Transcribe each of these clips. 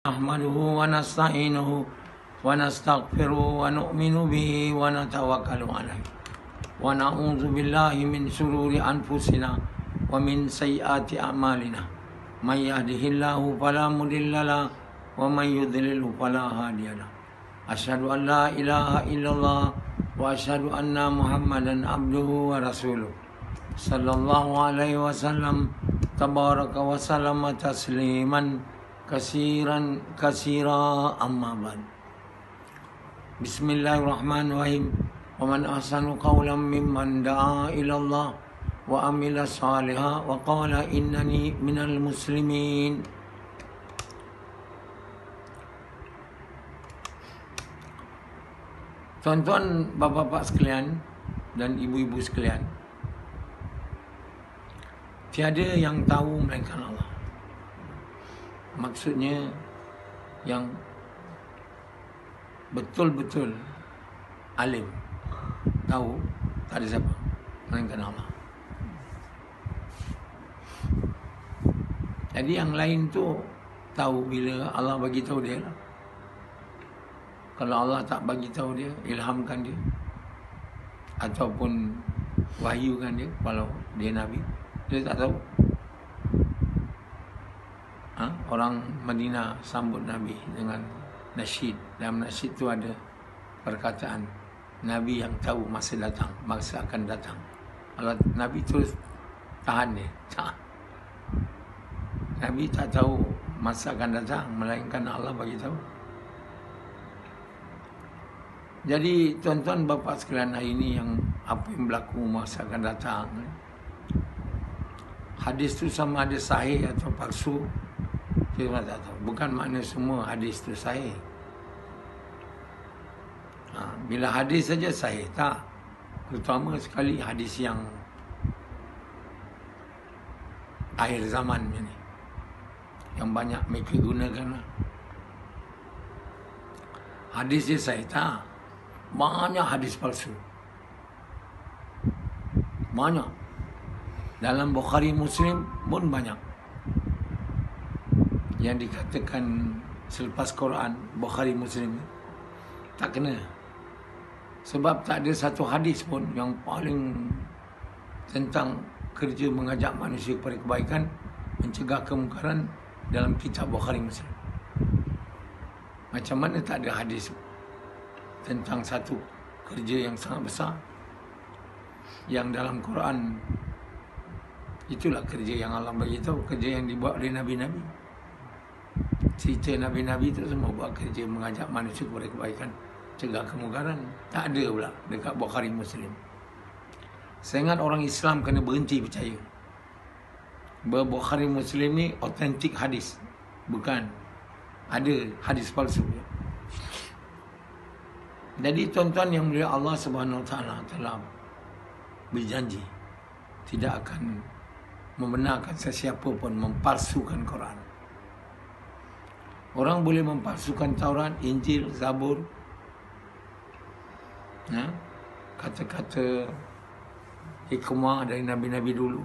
نحمده ونستعينه ونستغفره ونؤمن به ونتوكل عليه ونعوذ بالله من شرور أنفسنا ومن سيئات أعمالنا من يهده الله فلا مضل له ومن يضلل فلا هادي له أشهد أن لا إله إلا الله وأشهد أن محمدا عبده ورسوله صلى الله عليه وسلم تبارك وسلم تسليما كثيرا أما بعد بسم الله الرحمن الرحيم ومن أحسن قولا ممن دعا إلى الله وعمل صالحا وقال إنني من المسلمين. Tuan-tuan, bapa-bapa sekalian dan ibu-ibu sekalian, tiada yang tahu melainkan Allah. Maksudnya yang betul-betul alim, tahu, tak ada siapa melainkan Allah. Jadi yang lain tu tahu bila Allah bagi tahu dia lah. Kalau Allah tak bagi tahu dia, ilhamkan dia ataupun wahyukan dia, kalau dia Nabi, dia tak tahu. Orang Madinah sambut Nabi dengan nasyid. Dalam nasyid tu ada perkataan Nabi yang tahu masa datang, masa akan datang. Kalau Nabi terus tahan dia, tak. Nabi tak tahu masa akan datang, melainkan Allah bagi tahu. Jadi tuan-tuan bapa sekalian, hari ini yang apa yang berlaku masa akan datang, hadis tu sama ada sahih atau palsu, kita tak tahu. Bukan makna semua hadis tu sahih. Bila hadis saja sahih, tak. Terutama sekali hadis yang akhir zaman ini, yang banyak mereka gunakan. Hadis dia sahih, tak. Banyak hadis palsu. Banyak. Dalam Bukhari Muslim pun banyak yang dikatakan selepas Quran, Bukhari Muslim tak kena. Sebab tak ada satu hadis pun yang paling tentang kerja mengajak manusia kepada kebaikan, mencegah kemungkaran dalam kitab Bukhari Muslim. Macam mana tak ada hadis tentang satu kerja yang sangat besar yang dalam Quran? Itulah kerja yang Allah bagi tahu, kerja yang dibuat oleh Nabi-Nabi. Cerita Nabi-Nabi itu semua buat kerja mengajak manusia kepada kebaikan, cegah kemungkaran. Tak ada pula dekat Bukhari Muslim. Saya ingat orang Islam kena berhenti percaya bahawa Bukhari Muslim ni autentik hadis. Bukan. Ada hadis palsu. Jadi tuan-tuan yang mulia, Allah Subhanahu Wa Taala telah berjanji tidak akan membenarkan sesiapa pun mempalsukan Quran. Orang boleh mempalsukan Taurat, Injil, Zabur, kata-kata hikmah dari Nabi-Nabi dulu.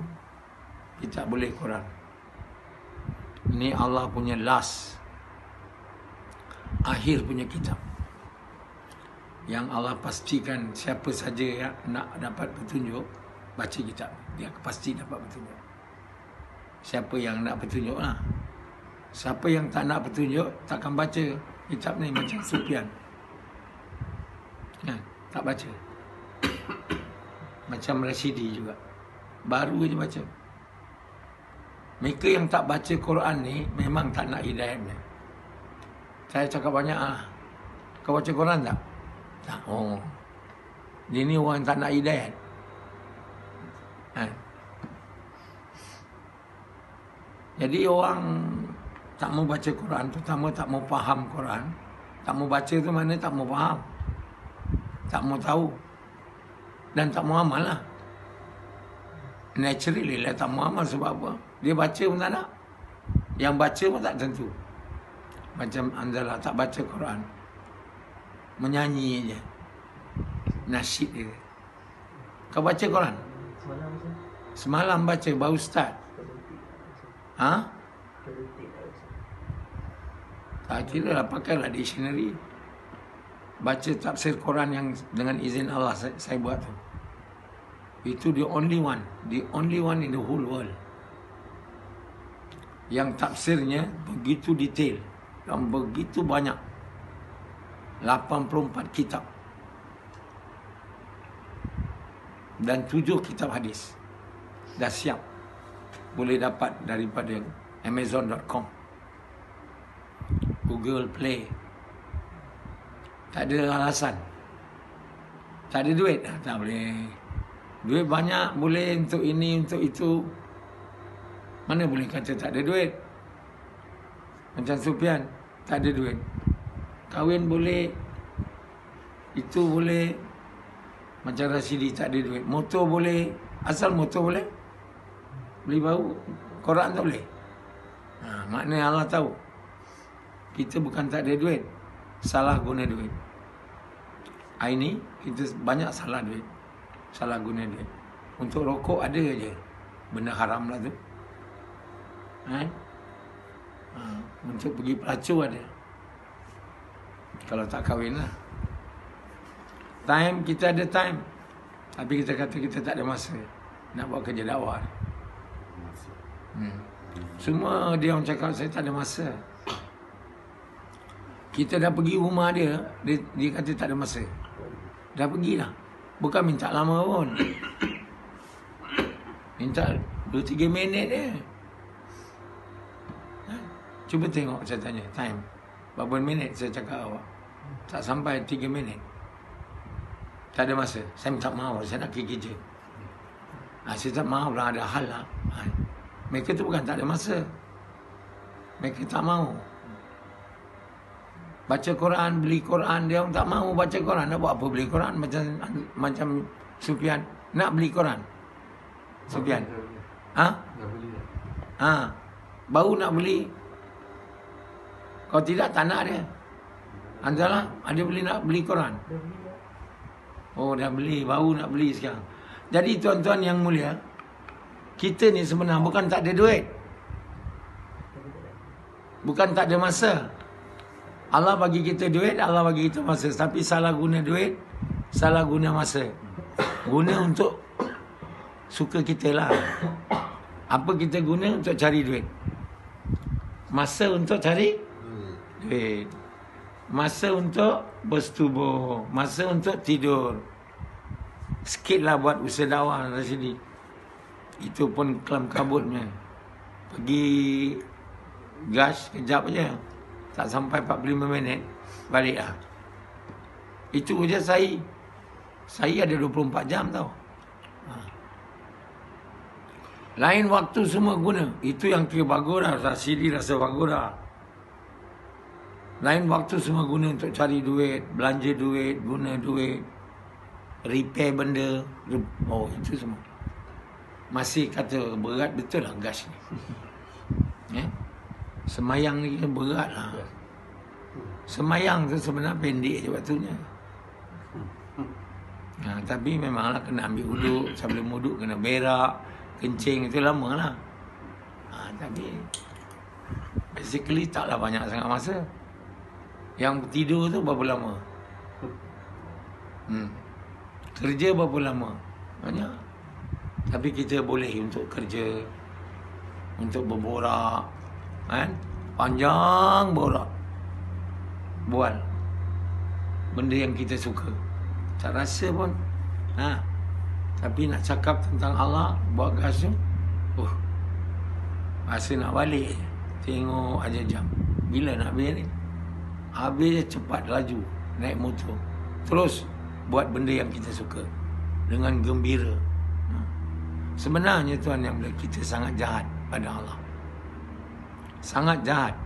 Kita boleh Quran. Ini Allah punya last, akhir punya kitab, yang Allah pastikan siapa saja yang nak dapat petunjuk, baca kitab, dia pasti dapat petunjuk. Siapa yang nak petunjuk lah. Siapa yang tak nak petunjuk, takkan baca kitab ni. Macam Sufyan, tak baca. Macam Rashidi juga, baru je baca. Mereka yang tak baca Quran ni memang tak nak hidayahnya. Saya cakap banyak kau baca Quran tak? Tak. Oh, dia ni orang tak nak hidayah. Jadi orang tak mau baca Quran, terutama tak mau faham Quran. Tak mau baca tu mana tak mau faham, tak mau tahu, dan tak mau amal lah. Naturally lah tak mau amal. Sebab apa? Dia baca pun tak nak. Yang baca pun tak tentu. Macam Anzala tak baca Quran, menyanyi je, nasyid dia. Kau baca Quran? Semalam baca, baru start. Tak kira lah, pakailah dictionary. Baca tafsir Quran yang dengan izin Allah saya buat tu. Itu the only one in the whole world yang tafsirnya begitu detail dan begitu banyak. 84 kitab dan 7 kitab hadis. Dah siap, boleh dapat daripada Amazon.com, Google Play. Tak ada alasan. Tak ada duit, tak boleh. Duit banyak, boleh untuk ini, untuk itu. Mana boleh kata tak ada duit? Macam Sufian, tak ada duit. Kahwin boleh, itu boleh. Macam Rasidi, tak ada duit. Motor boleh, asal motor boleh. Beli baru, Quran tak boleh. Maknanya Allah tahu kita bukan tak ada duit, salah guna duit. Ini kita banyak salah duit, salah guna duit. Untuk rokok ada je benda haram lah tu. Untuk pergi pelacur ada, kalau tak kahwin lah. Time, kita ada time, tapi kita kata kita tak ada masa nak buat kerja dakwah. Semua dia orang cakap saya tak ada masa. Kita dah pergi rumah dia, dia kata tak ada masa. Dah pergi dah, bukan minta lama pun. Minta 2-3 minit je. Cuba tengok, saya tanya time, berapa minit saya cakap awak? Tak sampai 3 minit. Tak ada masa. Saya minta maaf, saya nak pergi kerja. Saya tak maaf lah, ada hal lah. Mereka tu bukan tak ada masa, mereka tak mau baca Quran, beli Quran. Dia orang tak mau baca Quran. Nak buat apa beli Quran? Macam Sufian nak beli Quran. Sufian baru nak beli. Kalau tidak, tak nak dia. Antarlah ada nak beli Quran. Oh, dah beli, baru nak beli sekarang. Jadi tuan-tuan yang mulia, kita ni sebenarnya bukan tak ada duit, bukan tak ada masa. Allah bagi kita duit, Allah bagi kita masa. Tapi salah guna duit, salah guna masa. Guna untuk suka kita lah. Apa kita guna untuk cari duit? Masa untuk cari duit, masa untuk bersetubuh, masa untuk tidur. Sikitlah buat usaha dakwah dari sini. Itu pun kelam kabutnya. Pergi gas kejap je, tak sampai 45 minit balik lah. Itu je saya ada 24 jam tau. Lain waktu semua guna. Itu yang kira bagus dah. Rasidi rasa bagus dah. Lain waktu semua guna untuk cari duit, belanja duit, guna duit, repair benda. Oh, itu semua. Masih kata berat betul lah gas ni. Semayang ni berat lah. Semayang tu sebenarnya pendek je waktunya. Tapi memanglah kena ambil wuduk. Sebelum wuduk kena berak, kencing, itu lama lah. Tapi basically taklah banyak sangat masa. Yang tidur tu berapa lama? Kerja berapa lama? Banyak. Tapi kita boleh untuk kerja, untuk berborak, kan? Panjang borak, bual benda yang kita suka. Tak rasa pun. Tapi nak cakap tentang Allah, buat gas tu, rasa nak balik. Tengok aja jam, bila nak habis ni? Habis cepat laju, naik motor, terus buat benda yang kita suka dengan gembira. Sebenarnya tuan yang mulia, kita sangat jahat pada Allah. Sangat jahat.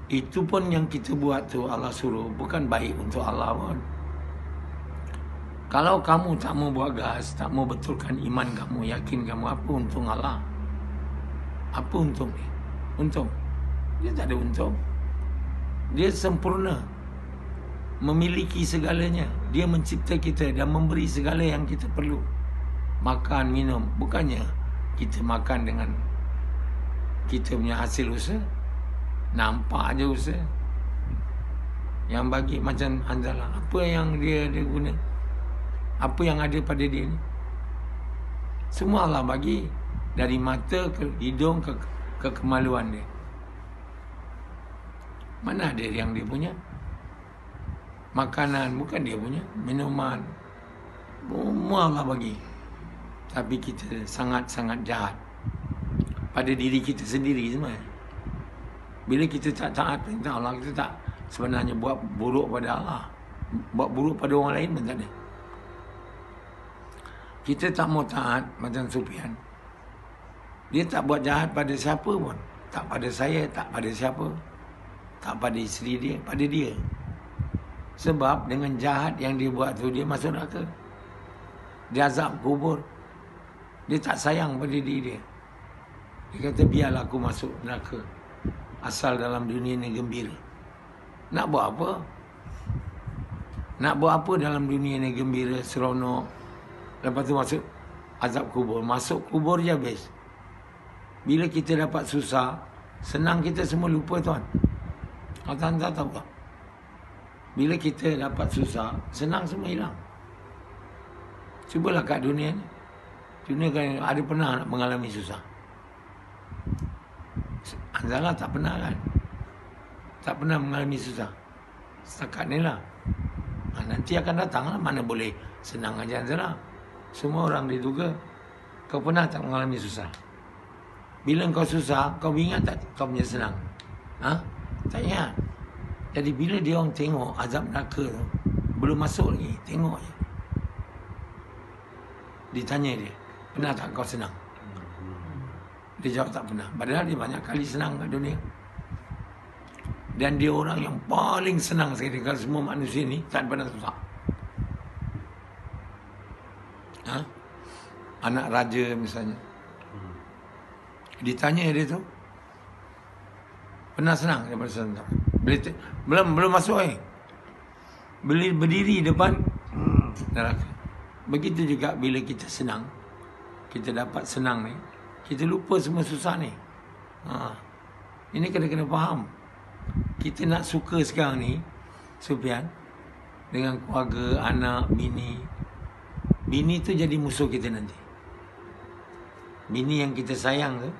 Itu pun yang kita buat tu Allah suruh, bukan baik untuk Allah pun. Kalau kamu tak mau buat gas, tak mau betulkan iman kamu, yakin kamu, apa untung Allah? Apa untung ni? Untung? Dia tak ada untung. Dia sempurna, memiliki segalanya. Dia mencipta kita dan memberi segala yang kita perlu. Makan, minum. Bukannya kita makan dengan kita punya hasil usaha. Nampak je usaha. Yang bagi macam Hanzalah, apa yang dia guna? Apa yang ada pada dia ni? Semua Allah bagi. Dari mata ke hidung ke kemaluan dia. Mana ada yang dia punya? Makanan bukan dia punya, minuman semua Allah bagi. Tapi kita sangat-sangat jahat pada diri kita sendiri sebenarnya. Bila kita tak taat perintah Allah, kita tak sebenarnya buat buruk pada Allah. Buat buruk pada orang lain pun tak ada. Kita tak mau taat macam Sufyan. Dia tak buat jahat pada siapa pun. Tak pada saya, tak pada siapa. Tak pada isteri dia, pada dia. Sebab dengan jahat yang dia buat tu, dia masuk neraka. Dia azab kubur. Dia tak sayang pada diri dia. Dia kata, biarlah aku masuk neraka, asal dalam dunia ni gembira. Nak buat apa? Nak buat apa dalam dunia ni gembira, seronok. Lepas tu masuk azab kubur. Masuk kubur je habis. Bila kita dapat susah, senang kita semua lupa tuan. Tuan tahu tak? Bila kita dapat susah, senang semua hilang. Cubalah kat dunia ni. Dunia kan ada pernah nak mengalami susah? Hanzalah tak pernah kan? Tak pernah mengalami susah. Setakat ni lah. Nanti akan datang lah. Mana boleh senang aja Hanzalah. Semua orang diduga. Kau pernah tak mengalami susah? Bila kau susah, kau ingat tak kau punya senang? Tak ingat. Jadi bila dia orang tengok azab neraka tu, belum masuk lagi, tengok je. Ditanya dia, pernah tak kau senang? Dia jawab tak pernah. Padahal dia banyak kali senang kat dunia. Dan dia orang yang paling senang sekali. Kalau semua manusia ni tak pernah susah. Anak raja misalnya, ditanya dia tu, pernah senang daripada senang? Belum masuk berdiri depan neraka. Begitu juga bila kita senang, kita dapat senang ni, kita lupa semua susah ni. Ini kena faham. Kita nak suka sekarang ni, Sufyan, dengan keluarga, anak, bini. Bini tu jadi musuh kita nanti. Bini yang kita sayang tu,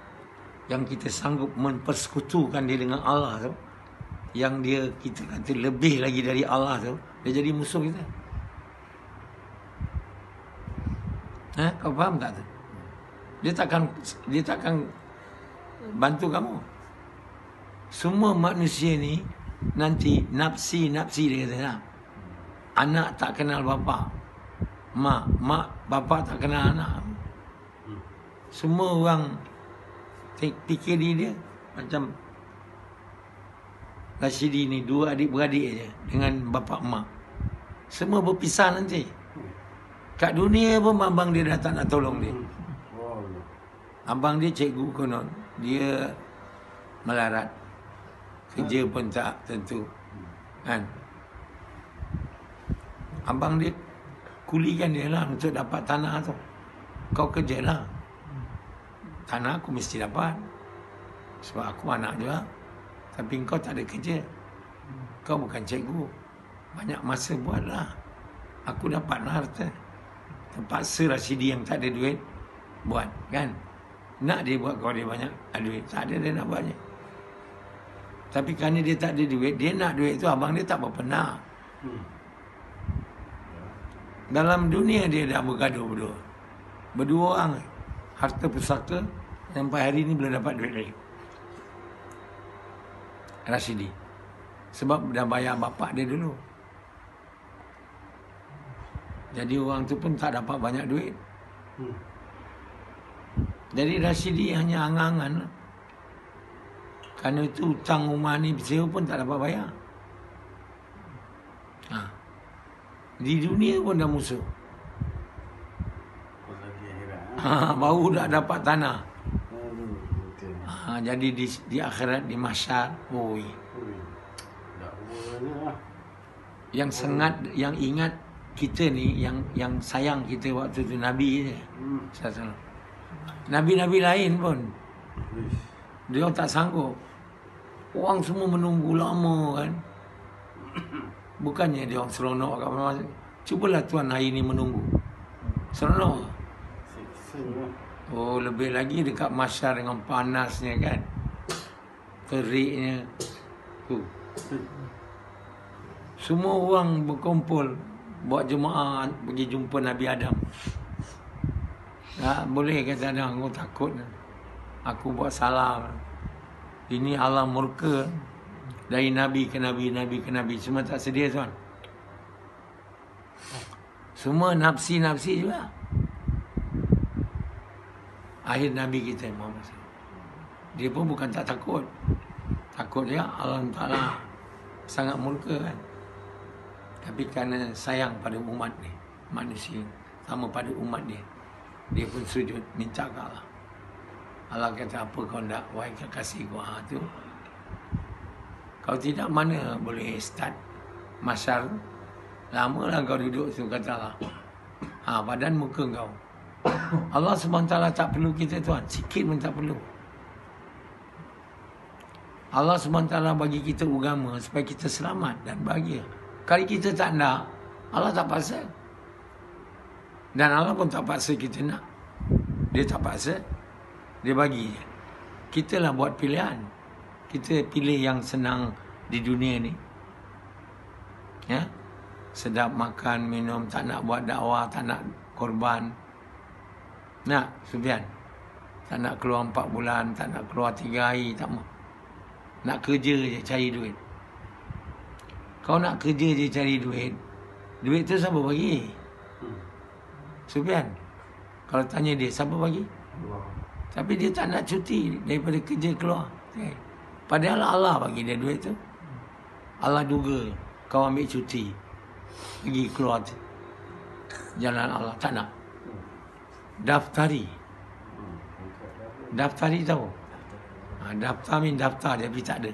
yang kita sanggup mempersekutukan dia dengan Allah tu, yang dia kita kata lebih lagi dari Allah tu, dia jadi musuh kita. Kau faham tak tu? Dia takkan bantu kamu. Semua manusia ni nanti nafsi dia kata. Anak tak kenal bapa. Mak bapa tak kenal anak. Semua orang fikir dia macam Rashidi ni, dua adik-beradik aja dengan bapa mak. Semua berpisah nanti. Kat dunia pun abang dia dah tak nak tolong dia. Abang dia cikgu konon, dia melarat. Kerja pun tak tentu. Kan? Abang dia kulikan dia lah untuk dapat tanah tu. Kau kerjalah. Tanah aku mesti dapat. Sebab aku anak juga. Tapi kau tak ada kerja. Kau bukan cikgu. Banyak masa buatlah. Aku dapatlah harta. Terpaksa Rashidi yang tak ada duit buat, kan? Nak dia buat kalau dia banyak duit. Tak ada dia nak buatnya. Tapi kerana dia tak ada duit, dia nak duit tu, abang dia tak berapa nak. Dalam dunia dia dah bergaduh berdua. Berdua orang. Harta pusaka. Sampai hari ni belum dapat duit lagi. Rashidi. Sebab dah bayar bapak dia dulu. Jadi orang tu pun tak dapat banyak duit. Jadi Rashidi hanya angan-angan. Kerana itu hutang rumah ni sewa pun tak dapat bayar. Di dunia pun dah musuh. Baru dah dapat tanah. Jadi di akhirat, di mahsyar, yang sangat, yang ingat kita ni, yang sayang kita waktu tu Nabi je. Nabi-nabi lain pun dia tak sanggup. Orang semua menunggu lama kan. Bukannya dia orang seronok kat mana. Cubalah tuan hari ni menunggu. Seronok. Oh, lebih lagi dekat masyar dengan panasnya kan. Teriknya. Semua orang berkumpul buat jemaah pergi jumpa Nabi Adam. Tak boleh kata ada aku takut. Aku buat salah. Ini Allah murka. Dari Nabi ke Nabi, Nabi ke Nabi. Semua tak sedia tuan. Semua nafsi-nafsi juga. Akhir Nabi kita Muhammad SAW. Dia pun bukan tak takut. Takut dia Allah Ta'ala sangat murka kan. Tapi kerana sayang pada umat ni, manusia sama pada umat dia, dia pun sujud minta ke Allah. Allah kata apa kau nak, wahai kekasih kau. Tu kau tidak mana boleh start masyar. Lama lah kau duduk tu kata Allah. Badan muka kau. Allah SWT tak perlu kita tuan. Sikit pun tak perlu. Allah SWT bagi kita agama supaya kita selamat dan bahagia. Kalau kita tak nak, Allah tak paksa. Dan Allah pun tak paksa kita nak. Dia tak paksa. Dia bagi. Kita lah buat pilihan. Kita pilih yang senang di dunia ni. Ya, sedap makan, minum, tak nak buat dakwah, tak nak korban. Nak, Sufian? Tak nak keluar 4 bulan, tak nak keluar 3 hari, tak mau. Nak kerja je cari duit. Kau nak kerja je cari duit. Duit tu siapa bagi? Sufian, kalau tanya dia, siapa bagi? Tapi dia tak nak cuti daripada kerja keluar. Padahal Allah bagi dia duit tu. Allah duga kau ambil cuti, pergi keluar jalan Allah. Tak nak. Daftari. Daftari tahu? Daftar min daftar dia, tapi tak ada.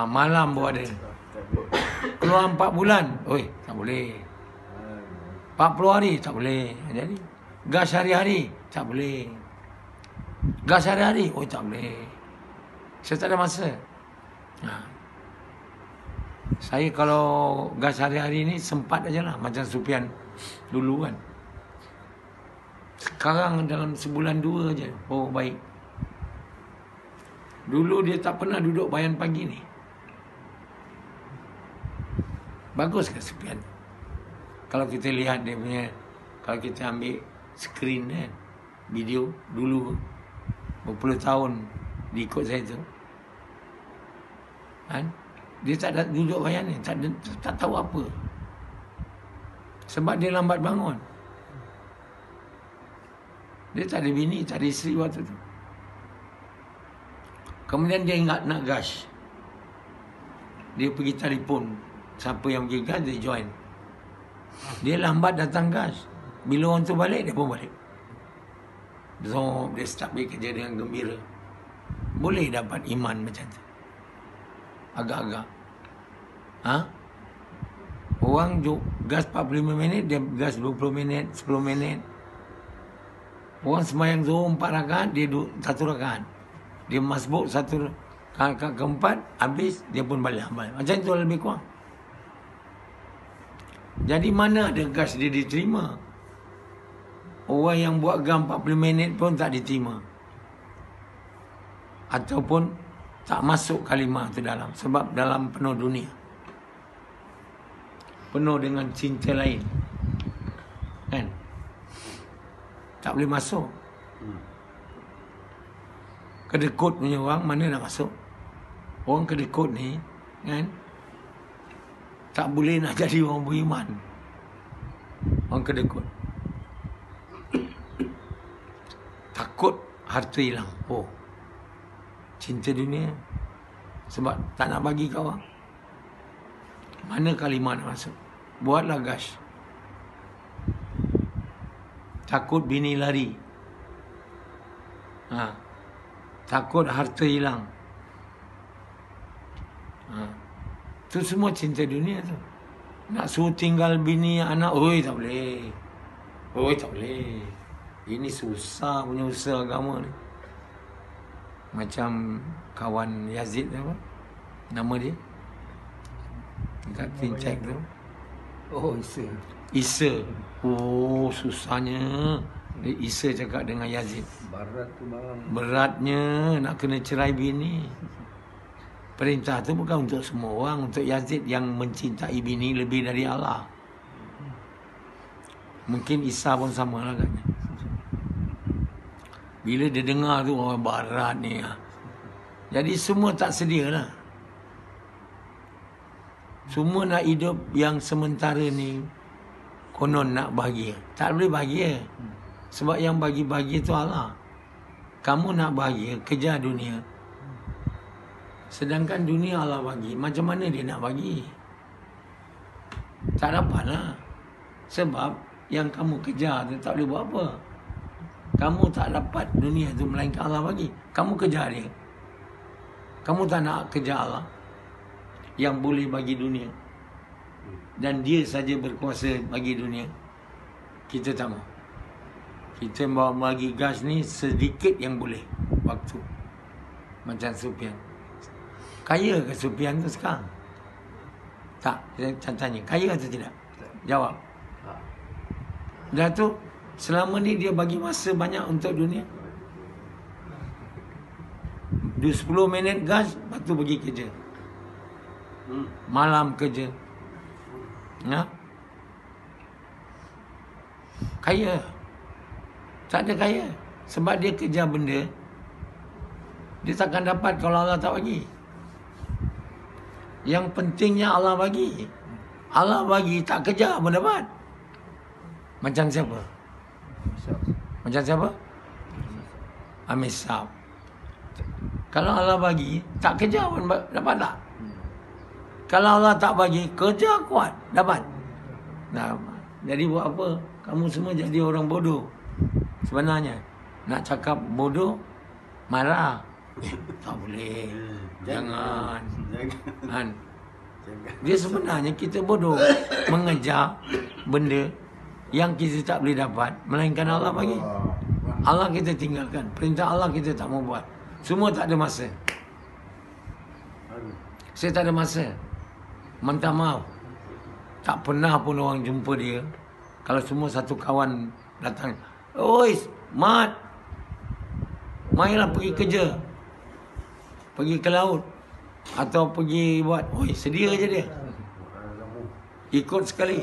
Malam pun ada. Keluar 4 bulan. Oi, tak boleh. 40 hari tak boleh. Jadi gas hari-hari tak boleh. Gas hari-hari, oi tak boleh. Saya tak ada masa. Saya kalau gas hari-hari ni sempat aja lah. Macam Sufian dulu kan. Sekarang dalam sebulan 2 je. Oh baik. Dulu dia tak pernah duduk bayan pagi ni. Bagus ke Sufian? Kalau kita lihat dia punya, kalau kita ambil skrin kan, video dulu berpuluh tahun diikut saya tu kan, dia tak ada duduk bayan ni, tak tahu apa. Sebab dia lambat bangun. Dia tak ada bini, tak ada isteri waktu tu. Kemudian dia ingat nak gas. Dia pergi telefon. Siapa yang pergi gas, dia join. Dia lambat datang gas. Bila orang tu balik, dia pun balik. So, dia start bekerja dengan gembira. Boleh dapat iman macam tu. Agak-agak. Orang gas 45 minit, dia gas 20 minit, 10 minit. Orang sembahyang zuhur 4 rakaat, dia 1 rakaat. Dia masbuk 1 rakaat keempat, habis, dia pun balik amal. Macam tu lebih kurang. Jadi mana ada gas dia diterima? Orang yang buat gas 40 minit pun tak diterima. Ataupun tak masuk kalimah tu dalam. Sebab dalam penuh dunia. Penuh dengan cinta lain. Kan? Tak boleh masuk. Kedekut punya orang mana nak masuk? Orang kedekut ni kan, tak boleh nak jadi orang beriman. Orang kedekut takut harta hilang. Oh, cinta dunia. Sebab tak nak bagi kau. Mana kalimah nak masuk? Buatlah gas. Takut bini lari. Takut harta hilang. Tu semua cinta dunia tu. Nak suruh tinggal bini anak, oi tak boleh. Oi tak boleh. Ini susah punya usaha agama ni. Macam kawan Yazid tu apa? Nama dia? Dekat Fincek tu. Oh, Isa. Isa. Oh, susahnya. Isa cakap dengan Yazid. Barat tu bang. Beratnya nak kena cerai bini. Perintah tu bukan untuk semua orang. Untuk Yazid yang mencintai bini lebih dari Allah. Mungkin Isa pun sama lah katnya. Bila dia dengar tu, oh barat ni. Jadi semua tak sedia lah. Semua nak hidup yang sementara ni. Konon nak bahagia. Tak boleh bahagia. Sebab yang bagi-bagi tu Allah. Kamu nak bahagia, kejar dunia. Sedangkan dunia Allah bagi. Macam mana dia nak bagi? Tak dapat lah. Sebab yang kamu kejar tu tak boleh buat apa. Kamu tak dapat dunia tu melainkan Allah bagi. Kamu kejar dia. Kamu tak nak kejar Allah yang boleh bagi dunia. Dan dia saja berkuasa bagi dunia. Kita tak mau. Kita mau bagi gas ni sedikit yang boleh waktu. Macam Sufyan. Kaya ke Sufyan tu sekarang? Tak, saya tanya. Kaya atau tidak? Jawab. Dah tu, selama ni dia bagi masa banyak untuk dunia. 10 minit gas, lepas tu pergi kerja. Malam kerja. Kaya. Tak ada kaya. Sebab dia kejar benda, dia takkan dapat kalau Allah tak bagi. Yang pentingnya Allah bagi. Allah bagi, tak kejar pun dapat. Macam siapa? Macam siapa? Amisab. Kalau Allah bagi, tak kejar pun dapat tak? Kalau Allah tak bagi, kerja kuat, dapat. Nah, jadi buat apa? Kamu semua jadi orang bodoh. Sebenarnya, nak cakap bodoh, marah. Tak boleh. Jangan. Dia sebenarnya kita bodoh. Mengejar benda yang kita tak boleh dapat, melainkan Allah bagi. Allah kita tinggalkan. Perintah Allah kita tak mau buat. Semua tak ada masa. Saya tak ada masa. Minta maaf. Tak pernah pun orang jumpa dia. Kalau semua satu kawan datang, oi, Mat, mainlah pergi kerja. Pergi ke laut. Atau pergi buat, oi, sedia je dia. Ikut sekali.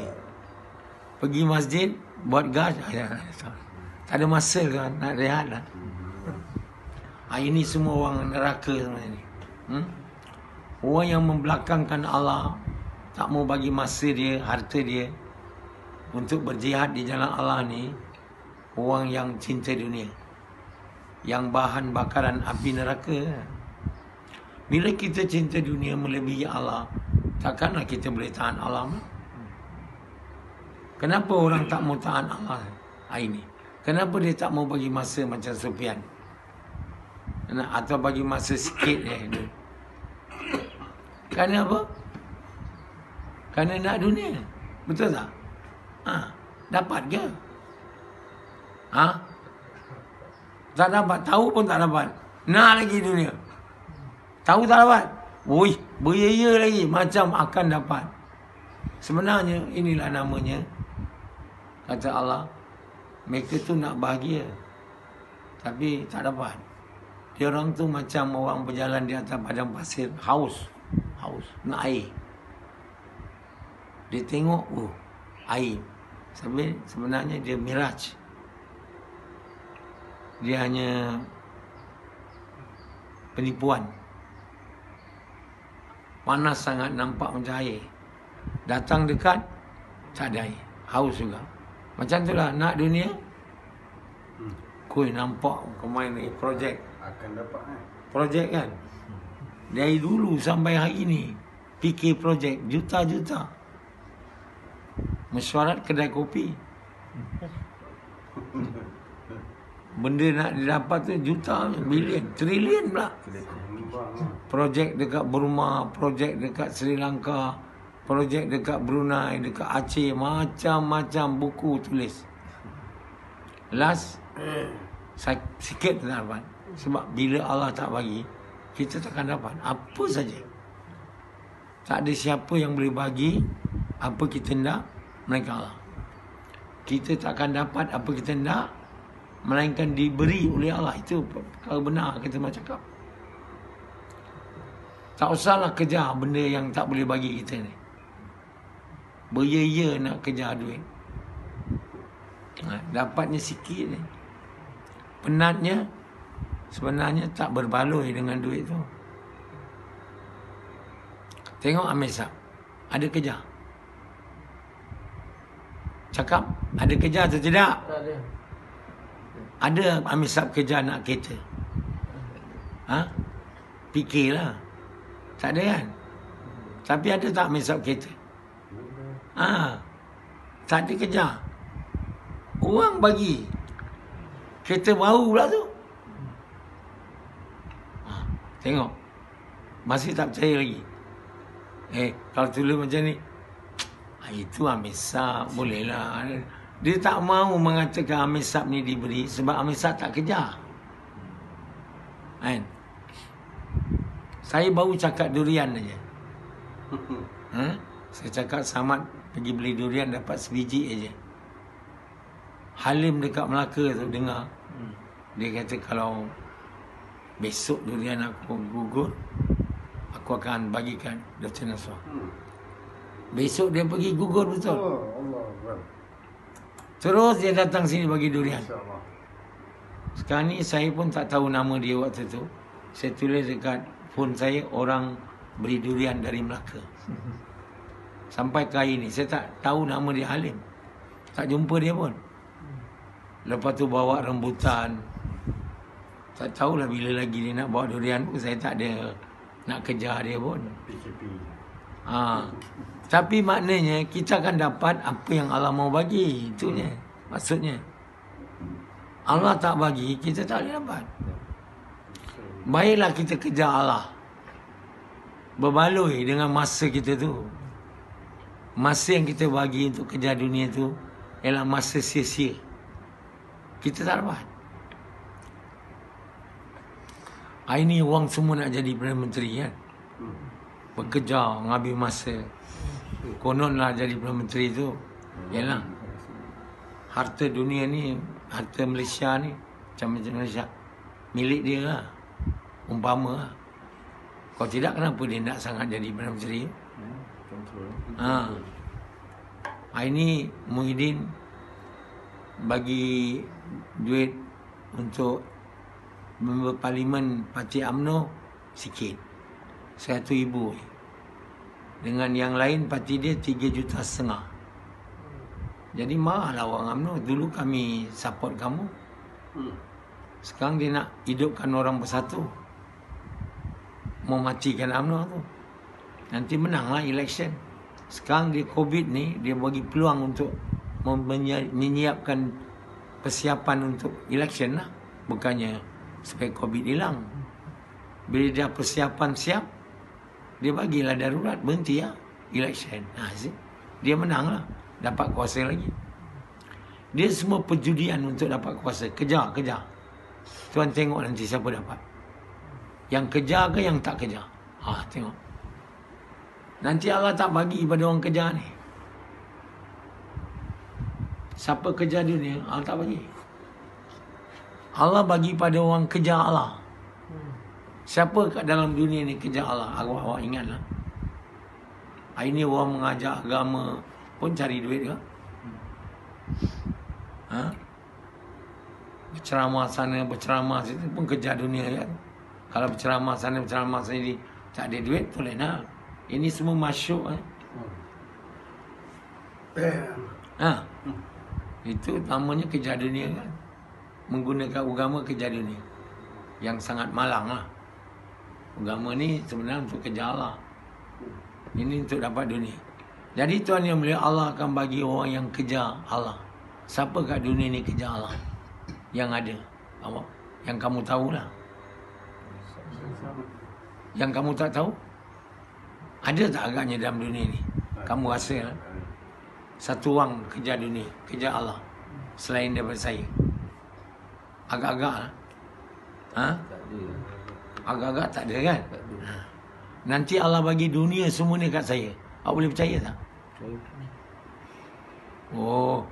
Pergi masjid, buat gas. Tak ada masa kan, nak rehat lah. Ini semua orang neraka sebenarnya ni. Orang yang membelakangkan Allah, tak mau bagi masa dia, harta dia untuk berjihad di jalan Allah ni, orang yang cinta dunia, yang bahan bakaran api neraka. Bila kita cinta dunia melebihi Allah, takkanlah kita boleh tahan Allah. Kenapa orang tak mau tahan Allah ini? Kenapa dia tak mau bagi masa macam Sufyan? Atau bagi masa sikit je. Kerana apa? Kerana nak dunia. Betul tak? Dapat ke? Tak dapat. Tahu pun tak dapat. Nak lagi dunia. Tahu tak dapat? Woi, beria lagi. Macam akan dapat. Sebenarnya inilah namanya, kata Allah, mereka tu nak bahagia, tapi tak dapat. Dia orang tu macam orang berjalan di atas padang pasir, haus, nak air. Dia tengok, air. Sebenarnya dia miraj. Dia hanya penipuan. Panas sangat, nampak macam air. Datang dekat, tak ada air. Haus juga. Macam itulah, nak dunia. Koi, nampak kemain ni projek. Akan dapat Projek kan. Dari dulu sampai hari ni, fikir projek juta-juta. Mesyuarat kedai kopi. Benda nak didapat tu juta, bilion, trilion pula. Projek dekat Burma, projek dekat Sri Lanka, projek dekat Brunei, dekat Aceh, macam-macam buku tulis. Last, sikit tak dapat. Sebab bila Allah tak bagi, kita takkan dapat apa saja. Tak ada siapa yang boleh bagi apa kita nak melainkan Allah. Kita takkan dapat apa kita nak melainkan diberi oleh Allah. Itu perkara benar kita mahu cakap. Tak usahlah kejar benda yang tak boleh bagi kita ni. Beria-ia nak kejar duit. Dapatnya sikit ni. Penatnya sebenarnya tak berbaloi dengan duit tu. Tengok Amir Sab, ada kejar. Cakap, ada kejar atau tidak? Tak ada. Ada Amir Sab kejar nak kereta? Fikirlah. Tak ada kan? Tapi ada tak Amir Sab kereta? Tak ada kejar. Orang bagi kereta baru pula tu. Tengok, masih tak percaya lagi. Kalau tulis macam ni, itu Amir Sab, bolehlah. Dia tak mahu mengatakan Amir Sab ni diberi sebab Amir Sab tak kejar. Kan? Saya baru cakap durian aja. Saya cakap Samad pergi beli durian dapat sebiji aja. Halim dekat Melaka tu dengar. Dia kata kalau besok durian aku gugur, aku akan bagikan Dr. Nasrah. Besok dia pergi gugur betul. Allah. Terus dia datang sini bagi durian. Sekarang ni saya pun tak tahu nama dia waktu tu. Saya tulis dekat phone saya, orang beri durian dari Melaka. Sampai ke hari ni saya tak tahu nama dia Halim. Tak jumpa dia pun. Lepas tu bawa rambutan. Tak tahulah bila lagi dia nak bawa durian pun. Saya tak ada nak kejar dia pun. Tapi maknanya kita akan dapat apa yang Allah mau bagi. Itunya maksudnya. Allah tak bagi, kita tak boleh dapat. Baiklah kita kejar Allah. Berbaloi dengan masa kita tu. Masa yang kita bagi untuk kejar dunia tu ialah masa sia-sia. Kita tak dapat. Hari ni orang semua nak jadi Perdana Menteri kan. Bekerja, ngambil masa. Kononlah jadi Perdana Menteri tu ialah harta dunia ni, harta Malaysia ni, macam Malaysia, milik dia lah. Umpama lah. Kalau tidak, kenapa dia nak sangat jadi Perdana Menteri? Hari ni Muhyiddin bagi duit untuk member parlimen Parti UMNO sikit, 100,000. Dengan yang lain parti dia 3,5 juta. Jadi marahlah orang UMNO. Dulu kami support kamu, sekarang dia nak hidupkan orang bersatu, mematikan UMNO tu. Nanti menanglah election. Sekarang dia COVID ni, dia bagi peluang untuk menyiapkan persiapan untuk election lah. Bukannya supaya COVID hilang. Bila dia persiapan siap, dia bagilah darurat, berhenti lah election. Dia menang lah, dapat kuasa lagi. Dia semua perjudian untuk dapat kuasa. Kejar. Tuan tengok nanti siapa dapat. Yang kejar ke yang tak kejar? Tengok. Nanti Allah tak bagi pada orang kejar ni. Siapa kejar dunia, Allah tak bagi. Allah bagi pada orang kejar Allah. Siapa kat dalam dunia ni kejar Allah? Awak ingatlah. Hari ni orang mengajar agama pun cari duit ke? Berceramah sana, berceramah situ pun kejar dunia kan? Kalau berceramah sana, berceramah sini tak ada duit, boleh nak. Ini semua masyuk Itu namanya kejar dunia kan. Menggunakan agama kejar dunia. Yang sangat malang lah. Agama ni sebenarnya untuk kejar Allah. Ini untuk dapat dunia. Jadi tuan yang mulia, Allah akan bagi orang yang kejar Allah. Siapa kat dunia ni kejar Allah? Yang ada awak, yang kamu tahulah. Yang kamu tak tahu, ada tak agaknya dalam dunia ni? Kamu rasa lah, satu orang kejar dunia, kejar Allah, selain daripada saya? Agak-agak lah. Ha? Tak ada. Agak-agak tak ada kan? Tak ada. Nanti Allah bagi dunia semua ni kat saya. Awak boleh percaya tak? Saya Oh,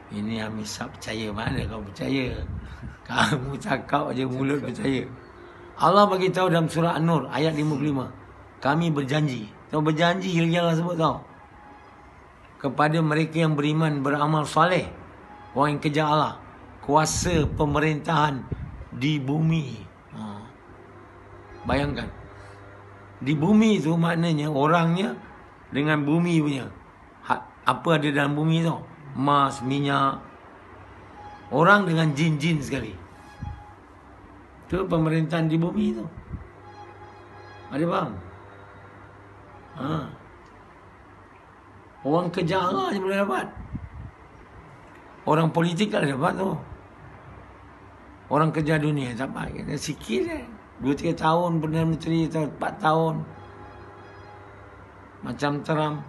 ini Amisab percaya. Mana kau percaya? Kamu cakap aja mulut percaya. Allah bagi tahu dalam surah An-Nur ayat 55. Kami berjanji. Tahu berjanji lagi Allah sebut tahu. Kepada mereka yang beriman, beramal soleh, orang yang kejar Allah, kuasa pemerintahan di bumi. Bayangkan. Di bumi tu maknanya orangnya dengan bumi punya. Apa ada dalam bumi tu? Emas, minyak. Orang dengan jin-jin sekali. Itu pemerintahan di bumi tu. Ada faham? Orang kejar Allah je boleh dapat. Orang politik tak dapat tu. Orang kejar dunia tak dapat. Kita sikit je. 2-3 tahun Perdana Menteri, 4 tahun. Macam Trump.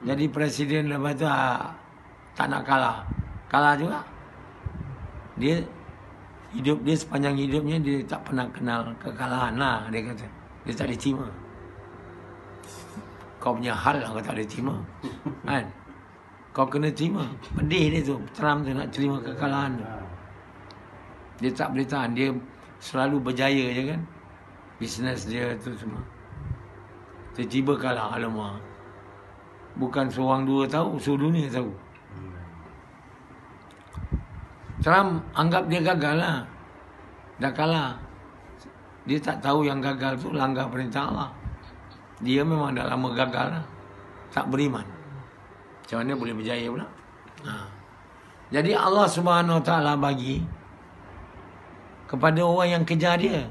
Jadi presiden lepas tu tak nak kalah. Kalah juga. Dia sepanjang hidupnya dia tak pernah kenal kekalahan lah, dia kata. Dia tak diterima. Kau punya hal lah kau tak boleh terima. Kan? Kau kena terima. Pedih dia tu. Trump tu nak terima kekalahan tu. Dia tak boleh tahan. Dia selalu berjaya je kan. Bisnes dia tu semua. Tiba-tiba kalah. Alamak. Bukan seorang dua tahu. Seluruh dunia tahu. Trump anggap dia gagal lah. Dah kalah. Dia tak tahu yang gagal tu langgar perintah Allah. Dia memang dah lama gagal lah. Tak beriman. Macam mana boleh berjaya pula? Jadi Allah Subhanahu Wa Taala bagi kepada orang yang kejar dia.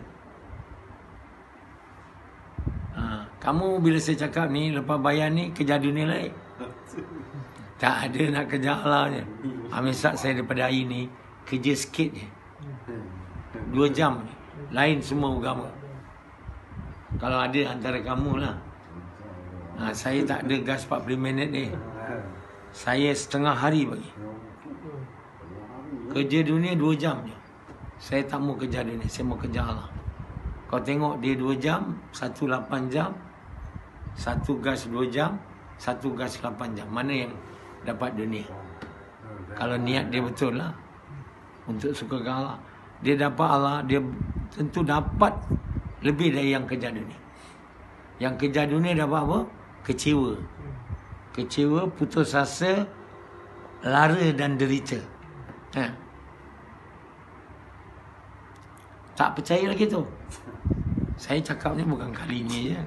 Kamu bila saya cakap ni, lepas bayar ni, kejar dunia lain. Tak ada nak kejar Allah je. Misal saya daripada hari ni, kerja sikit je. 2 jam ni. Lain semua agama. Kalau ada antara kamu lah. Saya tak ada gas 40 minit ni. Saya setengah hari bagi. Kerja dunia 2 jam je. Saya tak mau kerja dunia. Saya mau kerja Allah. Kau tengok dia 2 jam, 1 8 jam, 1 gas 2 jam, 1 gas 8 jam. Mana yang dapat dunia? Kalau niat dia betul lah. Untuk suka Allah. Dia dapat Allah, dia tentu dapat lebih dari yang kejar dunia. Yang kejar dunia dapat apa? Kecewa. Kecewa, putus asa, lara dan derita. Tak percaya lagi tu. Saya cakap ni bukan kali ni je.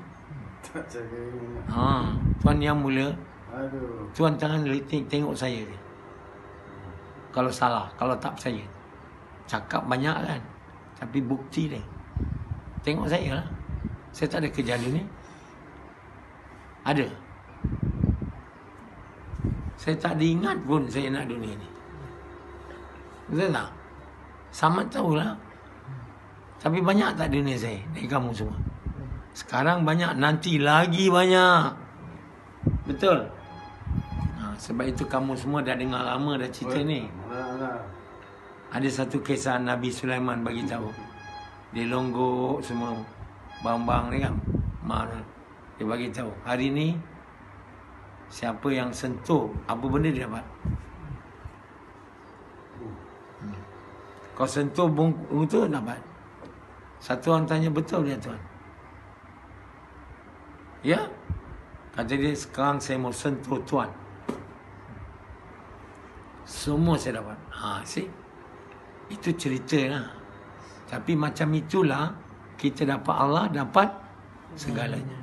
tak cakap. Tuan yang mula. Aduh. Tuan jangan tengok saya ni. Kalau salah, kalau tak percaya. Cakap banyak kan. Tapi bukti dia. Tengok saya lah. Saya tak ada kerja dunia. Ada. Saya tak diingat pun saya nak dunia ni. Betul tak? Samad tahulah. Tapi banyak tak dunia saya dari kamu semua? Sekarang banyak, nanti lagi banyak. Betul? Sebab itu kamu semua dah dengar lama dah cerita ni. Ada satu kisah Nabi Sulaiman bagi tahu. Dia longgok semua bang-bang ni kan. Dia bagi tahu, hari ni siapa yang sentuh apa benda dia dapat. Kau sentuh bungkus tu dapat. Satu orang tanya, betul dia tuan? Ya? Kata dia, sekarang saya mau sentuh tuan. Semua saya dapat. See? Itu cerita lah. Tapi macam itulah kita dapat Allah, dapat segalanya.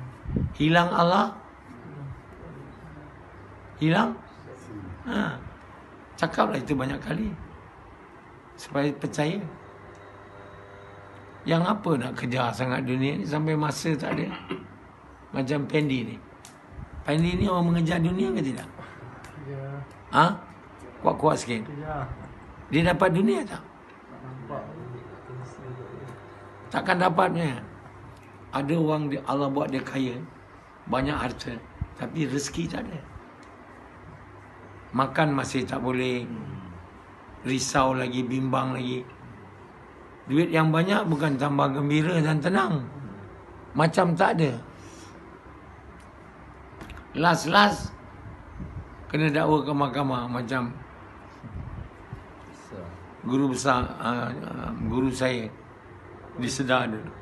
Hilang Allah, hilang. Cakaplah itu banyak kali supaya percaya. Yang apa nak kejar sangat dunia ni sampai masa tak ada. Macam Pendi ni. Pendi ni orang mengejar dunia ke tidak? Ya. Kuat-kuat sikit. Ya. Dia dapat dunia tak? Takkan dapatnya. Ada orang Allah buat dia kaya, banyak harta, tapi rezeki tak ada. Makan masih tak boleh, risau lagi, bimbang lagi. Duit yang banyak bukan tambah gembira dan tenang. Macam tak ada. Last kena dakwa ke mahkamah macam guru besar, guru saya di Sedar dulu,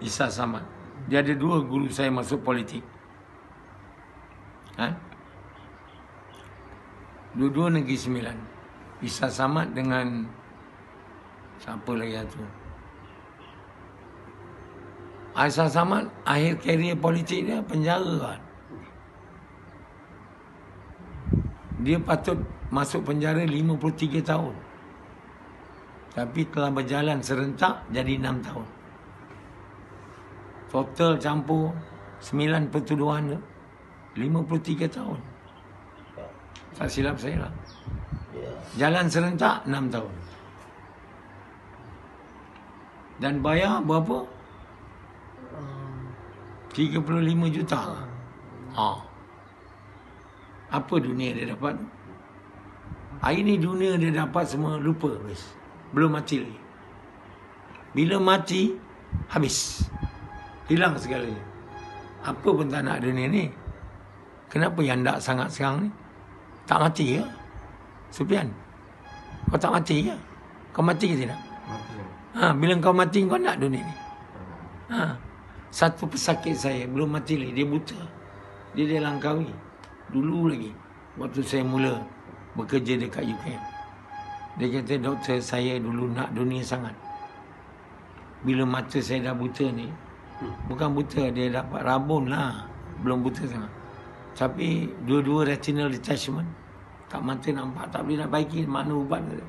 Isa Samad. Dia ada 2 guru saya masuk politik. Dua-dua Negeri Sembilan. Isa Samad dengan siapa lagi tu? Isa Samad akhir karier politik dia penjara kan. Dia patut masuk penjara 53 tahun. Tapi telah berjalan serentak jadi 6 tahun. Total campur 9 pertuduhan tu 53 tahun. Tak silap saya lah. Jalan serentak 6 tahun. Dan bayar berapa? 35 juta. Apa dunia dia dapat? Hari ni dunia dia dapat semua lupa habis. Belum mati lagi. Bila mati, habis. Hilang segalanya. Apa pun tak nak dunia ni. Kenapa yang tak sangat sekarang ni? Tak mati ke? Sufian, kau tak mati ke? Kau mati ke tidak? Mati. Bila kau mati, kau nak dunia ni? Satu pesakit saya belum mati lagi. Dia buta. Dia langkawi. Dulu lagi. Waktu saya mula bekerja dekat UKM. Dia kata, doktor, saya dulu nak dunia sangat. Bila mata saya dah buta ni, bukan buta, dia dapat rabun lah. Belum buta sangat. Tapi dua-dua retinal detachment. Tak mata nampak, tak boleh nak baiki. Mana ubat dia.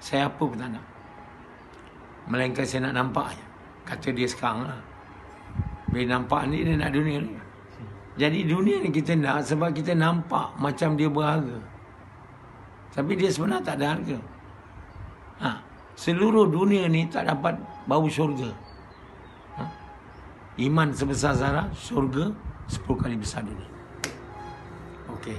Saya apa pun tak nak. Melainkan saya nak nampak je. Kata dia sekarang lah. Bila nampak ni, dia nak dunia ni. Jadi dunia ni kita nak sebab kita nampak macam dia berharga. Tapi dia sebenarnya tak ada harga. Seluruh dunia ni tak dapat bau syurga. Iman sebesar zarah, syurga 10 kali besar dunia. Okey.